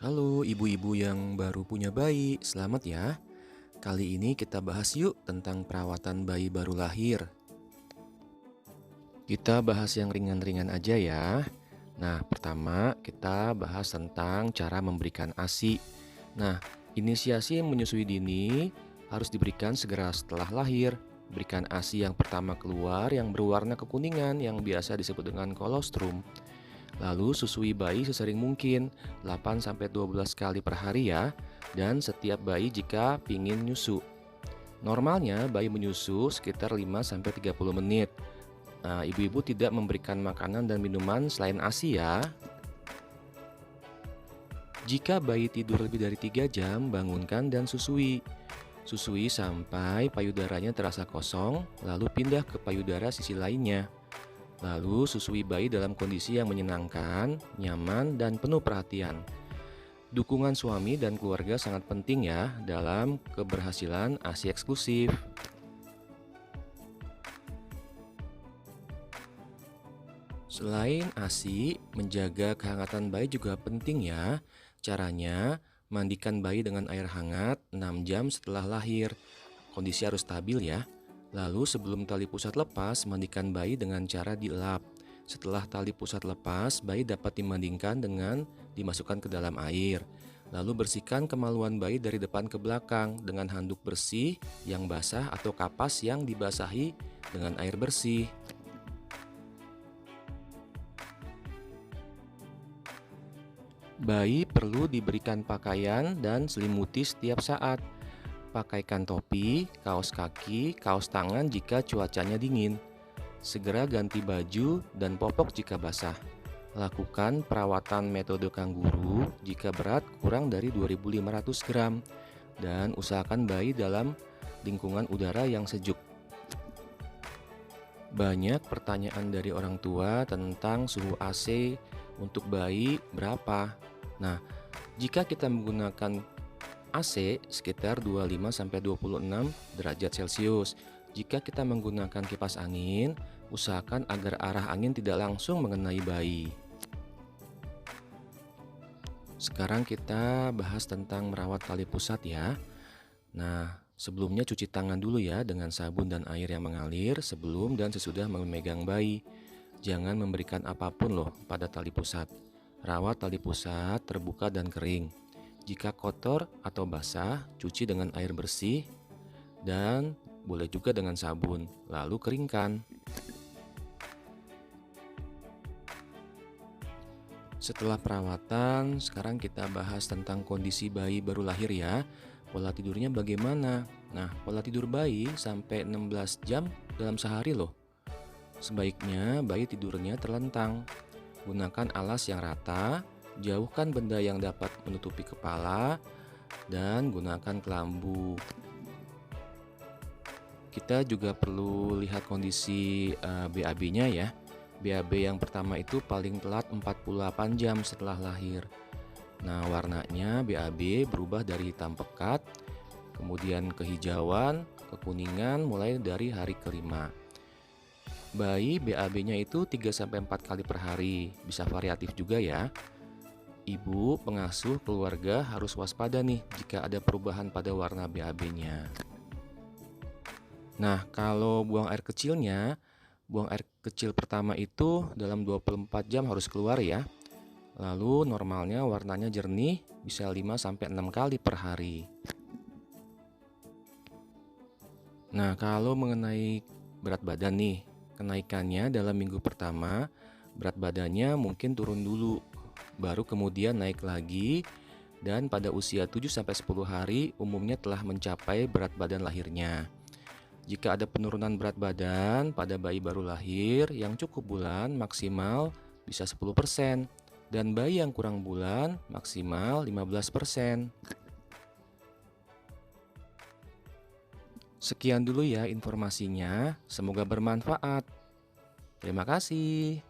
Halo ibu-ibu yang baru punya bayi, selamat ya. Kali ini kita bahas yuk tentang perawatan bayi baru lahir. Kita bahas yang ringan-ringan aja ya. Nah, pertama kita bahas tentang cara memberikan ASI. Nah, inisiasi menyusui dini harus diberikan segera setelah lahir. Berikan ASI yang pertama keluar yang berwarna kekuningan yang biasa disebut dengan kolostrum. Lalu susui bayi sesering mungkin, 8-12 kali per hari ya, dan setiap bayi jika pingin nyusu. Normalnya bayi menyusu sekitar 5-30 menit. Nah, ibu-ibu tidak memberikan makanan dan minuman selain ASI ya. Jika bayi tidur lebih dari 3 jam, bangunkan dan susui. Susui sampai payudaranya terasa kosong, lalu pindah ke payudara sisi lainnya. Lalu susui bayi dalam kondisi yang menyenangkan, nyaman, dan penuh perhatian. Dukungan suami dan keluarga sangat penting ya dalam keberhasilan ASI eksklusif. Selain ASI, menjaga kehangatan bayi juga penting ya. Caranya, mandikan bayi dengan air hangat 6 jam setelah lahir. Kondisi harus stabil ya. Lalu sebelum tali pusat lepas, mandikan bayi dengan cara dielap. Setelah tali pusat lepas, bayi dapat dimandingkan dengan dimasukkan ke dalam air. Lalu bersihkan kemaluan bayi dari depan ke belakang dengan handuk bersih yang basah atau kapas yang dibasahi dengan air bersih. Bayi perlu diberikan pakaian dan selimuti setiap saat. Pakaikan topi, kaos kaki, kaos tangan jika cuacanya dingin. Segera ganti baju dan popok jika basah. Lakukan perawatan metode kanguru jika berat kurang dari 2.500 gram. Dan usahakan bayi dalam lingkungan udara yang sejuk. Banyak pertanyaan dari orang tua tentang suhu AC untuk bayi berapa. Nah, jika kita menggunakan AC sekitar 25-26 derajat Celcius. Jika kita menggunakan kipas angin, usahakan agar arah angin tidak langsung mengenai bayi. Sekarang kita bahas tentang merawat tali pusat ya. Nah, sebelumnya cuci tangan dulu ya dengan sabun dan air yang mengalir sebelum dan sesudah memegang bayi. Jangan memberikan apapun loh pada tali pusat. Rawat tali pusat terbuka dan kering. Jika kotor atau basah, cuci dengan air bersih dan boleh juga dengan sabun, lalu keringkan. Setelah perawatan, sekarang kita bahas tentang kondisi bayi baru lahir ya. Pola tidurnya bagaimana? Nah, pola tidur bayi sampai 16 jam dalam sehari loh. Sebaiknya bayi tidurnya terlentang. Gunakan alas yang rata, jauhkan benda yang dapat menutupi kepala, dan gunakan kelambu. Kita juga perlu lihat kondisi BAB-nya ya. BAB yang pertama itu paling telat 48 jam setelah lahir. Nah, warnanya BAB berubah dari hitam pekat, kemudian kehijauan, kekuningan mulai dari hari kelima. Bayi BAB-nya itu 3-4 kali per hari, bisa variatif juga ya. Ibu, pengasuh, keluarga harus waspada nih jika ada perubahan pada warna BAB-nya. Nah, kalau buang air kecilnya, buang air kecil pertama itu dalam 24 jam harus keluar ya. Lalu normalnya warnanya jernih, bisa 5-6 kali per hari. Nah, kalau mengenai berat badan nih, kenaikannya dalam minggu pertama, berat badannya mungkin turun dulu, baru kemudian naik lagi, dan pada usia 7-10 hari umumnya telah mencapai berat badan lahirnya. Jika ada penurunan berat badan pada bayi baru lahir yang cukup bulan maksimal bisa 10%, dan bayi yang kurang bulan maksimal 15%. Sekian dulu ya informasinya, semoga bermanfaat. Terima kasih.